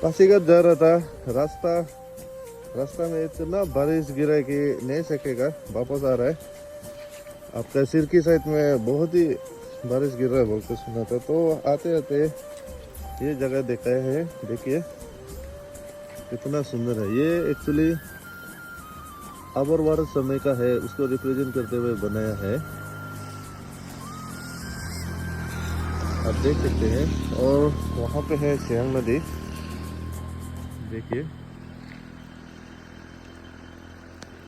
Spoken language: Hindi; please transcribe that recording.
पासीघाट जा रहा था। रास्ता रास्ता में इतना बारिश गिरा है कि नहीं सकेगा, वापस आ रहा है। आपका सिर की साइड में बहुत ही बारिश गिर रहा है बोल के सुना था, तो आते आते ये जगह देखा है। देखिए कितना सुंदर है। ये एक्चुअली आबरवार समय का है, उसको रिप्रेजेंट करते हुए बनाया है, आप देख सकते हैं। और वहाँ पे है सियांग नदी, देखिए।